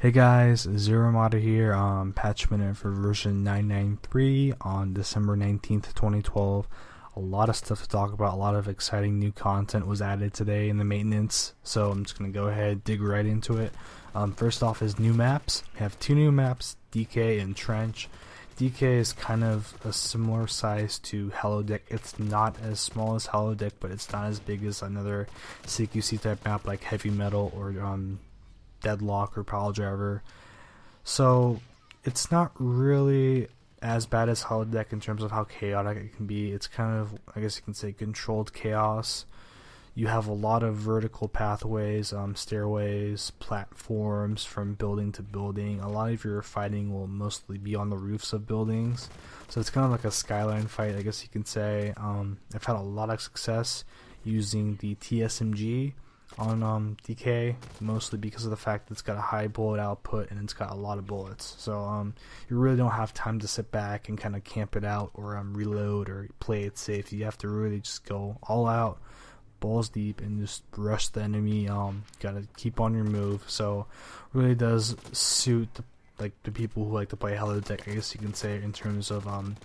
Hey guys, ZeroArmada here, patch minute for version 993 on December 19th, 2012. A lot of stuff to talk about, a lot of exciting new content was added today in the maintenance, so I'm just going to go ahead, dig right into it. First off is new maps. We have two new maps, DK and Trench. DK is kind of a similar size to Holodeck. It's not as small as Holodeck, but it's not as big as another CQC type map like Heavy Metal or Deadlock or Pile Driver. So it's not really as bad as Holodeck in terms of how chaotic it can be. It's kind of, I guess you can say, controlled chaos. You have a lot of vertical pathways, stairways, platforms from building to building. A lot of your fighting will mostly be on the roofs of buildings. So it's kind of like a skyline fight, I guess you can say. I've had a lot of success using the TSMG on DK, mostly because of the fact that it's got a high bullet output and it's got a lot of bullets. So you really don't have time to sit back and kind of camp it out or reload or play it safe. You have to really just go all out, balls deep, and just rush the enemy. Gotta keep on your move. So really does suit the people who like to play Holodeck, I guess you can say, in terms of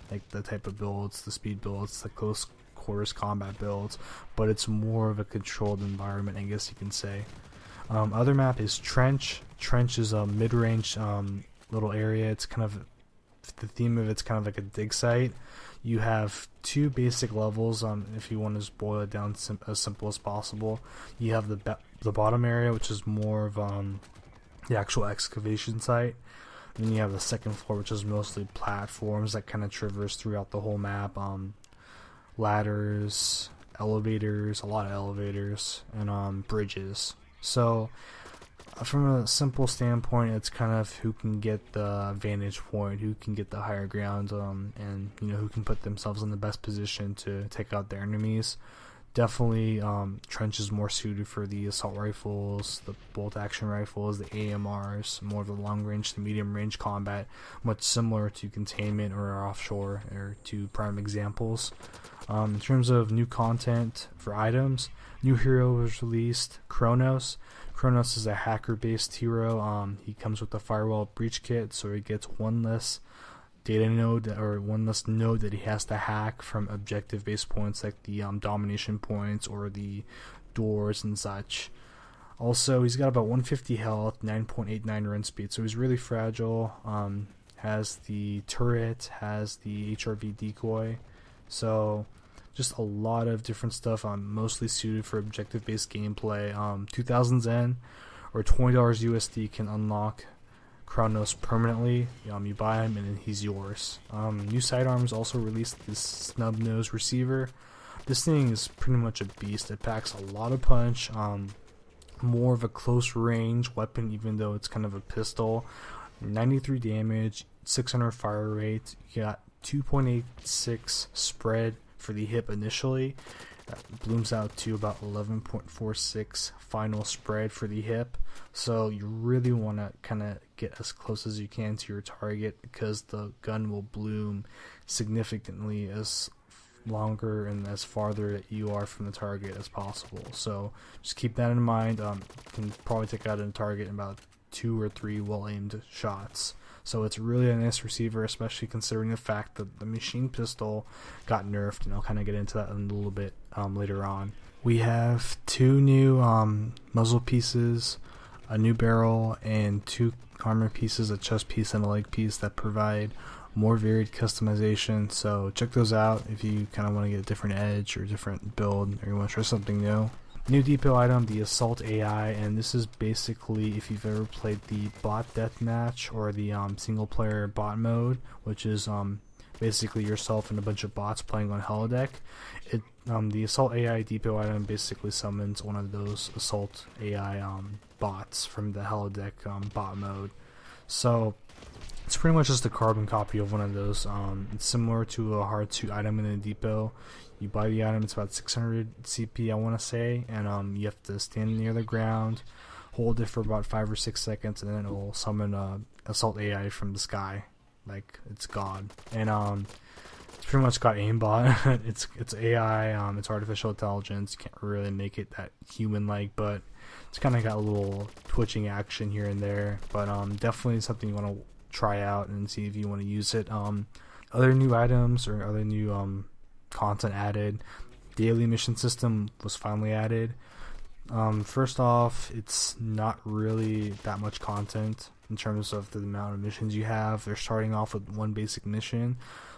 like the type of builds, the speed builds, the close quarters combat builds, but it's more of a controlled environment, I guess you can say. Other map is Trench. Trench is a mid-range little area. It's kind of, the theme of it's kind of like a dig site. You have two basic levels, if you want to just boil it down as simple as possible. You have the bottom area, which is more of the actual excavation site. And then you have the second floor, which is mostly platforms that kind of traverse throughout the whole map. Ladders, elevators, a lot of elevators, and bridges. So from a simple standpoint, it's kind of who can get the vantage point, who can get the higher ground, and who can put themselves in the best position to take out their enemies. Definitely Trench is more suited for the assault rifles, the bolt action rifles, the AMRs, more of the long range to medium range combat, much similar to Containment or Offshore, or two prime examples. In terms of new content for items, new hero was released, Kronos. Kronos is a hacker based hero. He comes with the firewall breach kit, so he gets one less data node, or one less node that he has to hack from objective based points like the domination points or the doors and such. Also, he's got about 150 health, 9.89 run speed, so he's really fragile. Has the turret, has the HRV decoy, so just a lot of different stuff. Mostly suited for objective based gameplay. 2000 Zen or $20 USD can unlock Kronos permanently. You buy him and then he's yours. New sidearms also released this snub nose receiver. This thing is pretty much a beast. It packs a lot of punch. More of a close range weapon, even though it's kind of a pistol. 93 damage, 600 fire rate. You got 2.86 spread for the hip initially. That blooms out to about 11.46 final spread for the hip. So you really want to kind of get as close as you can to your target, because the gun will bloom significantly as longer and as farther that you are from the target as possible. So just keep that in mind. You can probably take out a target in about 2 or 3 well aimed shots. So it's really a nice receiver, especially considering the fact that the machine pistol got nerfed, and I'll kind of get into that in a little bit later on. We have 2 new muzzle pieces, a new barrel, and 2 armor pieces, a chest piece and a leg piece, that provide more varied customization. So check those out if you kind of want to get a different edge or different build, or you want to try something new. New depot item, the Assault AI, and this is basically if you've ever played the bot deathmatch or the single player bot mode, which is basically yourself and a bunch of bots playing on Holodeck. The Assault AI depot item basically summons one of those Assault AI bots from the Holodeck bot mode. So it's pretty much just a carbon copy of one of those. It's similar to a hard suit item in the depot. You buy the item, it's about 600 CP, I want to say, and you have to stand near the ground, hold it for about 5 or 6 seconds, and then it will summon Assault AI from the sky, like it's God. And it's pretty much got aimbot. it's AI, it's artificial intelligence. You can't really make it that human-like, but It's kind of got a little twitching action here and there, but definitely something you want to try out and see if you want to use it. Other new items or other new content added. Daily mission system was finally added. First off, it's not really that much content in terms of the amount of missions you have. They're starting off with one basic mission.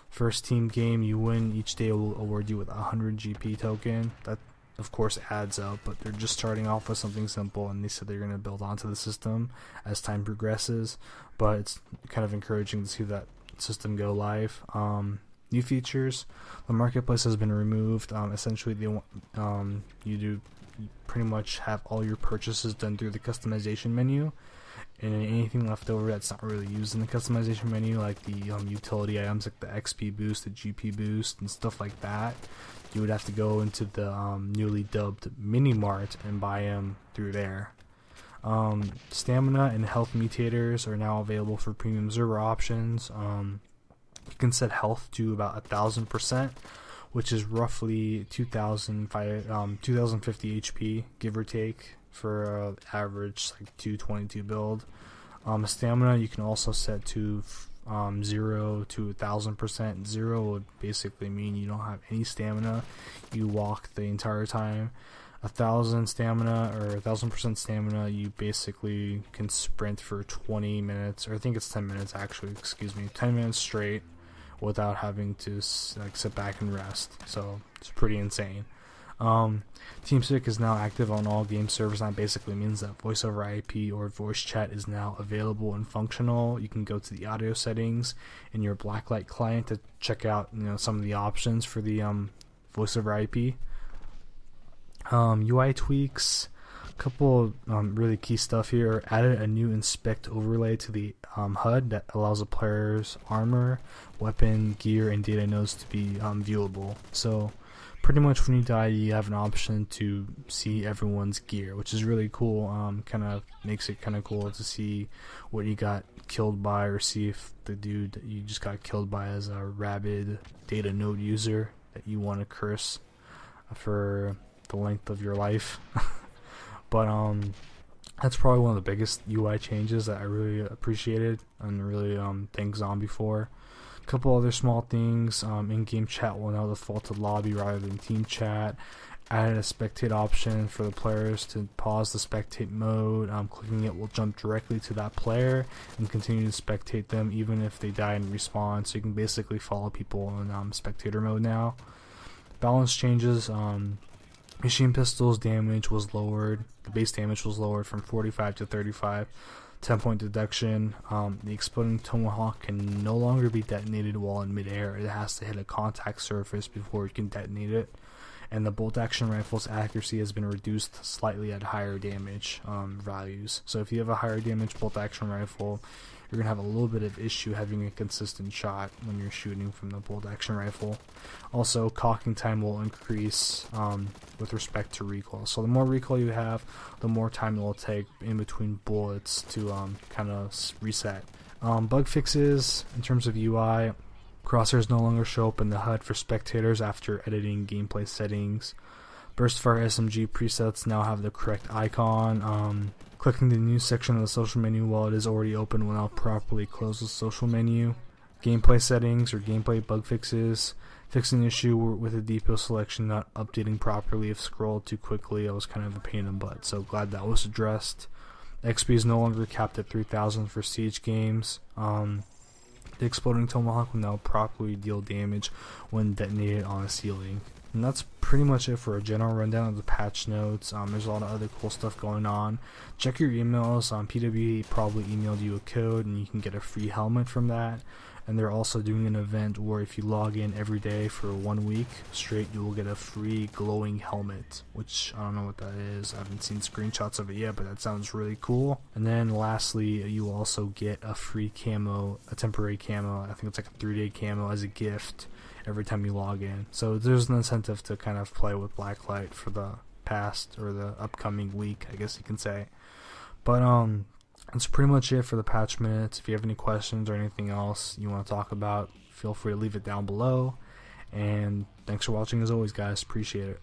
First team game you win each day will award you with 100 GP token. That of course adds up, but they're just starting off with something simple, and they said they're going to build onto the system as time progresses, but it's kind of encouraging to see that system go live. New features: the marketplace has been removed. Essentially they want you pretty much have all your purchases done through the customization menu, and anything left over that's not really used in the customization menu, like the utility items like the XP boost, the GP boost, and stuff like that, you would have to go into the newly dubbed mini mart and buy them through there. Stamina and health mutators are now available for premium server options. You can set health to about 1000%, which is roughly 2050 HP, give or take, for average like 222 build. Stamina you can also set to 0 to 1000%. 0 would basically mean you don't have any stamina, you walk the entire time. 1000 stamina or 1000% stamina, you basically can sprint for 20 minutes, or I think it's 10 minutes actually, 10 minutes straight without having to like sit back and rest. So it's pretty insane. TeamSpeak is now active on all game servers. That basically means that voice over IP or voice chat is now available and functional. You can go to the audio settings in your Blacklight client to check out some of the options for the voice over IP. UI tweaks, a couple really key stuff here. Added a new inspect overlay to the HUD that allows a player's armor, weapon, gear, and data nodes to be viewable. So pretty much when you die, you have an option to see everyone's gear, which is really cool. Kind of makes it kind of cool to see what you got killed by, or see if the dude that you just got killed by is a rabid data node user that you want to curse for the length of your life. But that's probably one of the biggest UI changes that I really appreciated and really thank Zombie for. A couple other small things: in-game chat will now default to lobby rather than team chat. Added a spectate option for the players to pause the spectate mode. Clicking it will jump directly to that player and continue to spectate them even if they die and respawn. So you can basically follow people in spectator mode now. Balance changes: machine pistols damage was lowered. The base damage was lowered from 45 to 35. 10-point deduction. The exploding tomahawk can no longer be detonated while in midair. It has to hit a contact surface before it can detonate it. And the bolt action rifle's accuracy has been reduced slightly at higher damage values. So if you have a higher damage bolt action rifle, you're going to have a little bit of issue having a consistent shot when you're shooting from the bolt action rifle. Also, cocking time will increase with respect to recoil. So the more recoil you have, the more time it will take in between bullets to kind of reset. Bug fixes in terms of UI: crosshairs no longer show up in the HUD for spectators after editing gameplay settings. Burstfire SMG presets now have the correct icon. Clicking the new section of the social menu while it is already open will now properly close the social menu. Gameplay settings or gameplay bug fixes: fixing the issue with the depot selection not updating properly if scrolled too quickly. That was kind of a pain in the butt, so glad that was addressed. XP is no longer capped at 3,000 for siege games. The exploding tomahawk will now properly deal damage when detonated on a ceiling. And that's pretty much it for a general rundown of the patch notes. There's a lot of other cool stuff going on. Check your emails. PWE probably emailed you a code and you can get a free helmet from that. And they're also doing an event where if you log in every day for 1 week straight, you will get a free glowing helmet, which I don't know what that is. I haven't seen screenshots of it yet, but that sounds really cool. And then lastly, you will also get a free camo, a temporary camo. I think it's like a 3-day camo as a gift every time you log in. So there's an incentive to kind of play with Blacklight for the past or the upcoming week, I guess you can say. But that's pretty much it for the patch minutes. If you have any questions or anything else you want to talk about, feel free to leave it down below. And thanks for watching as always, guys. Appreciate it.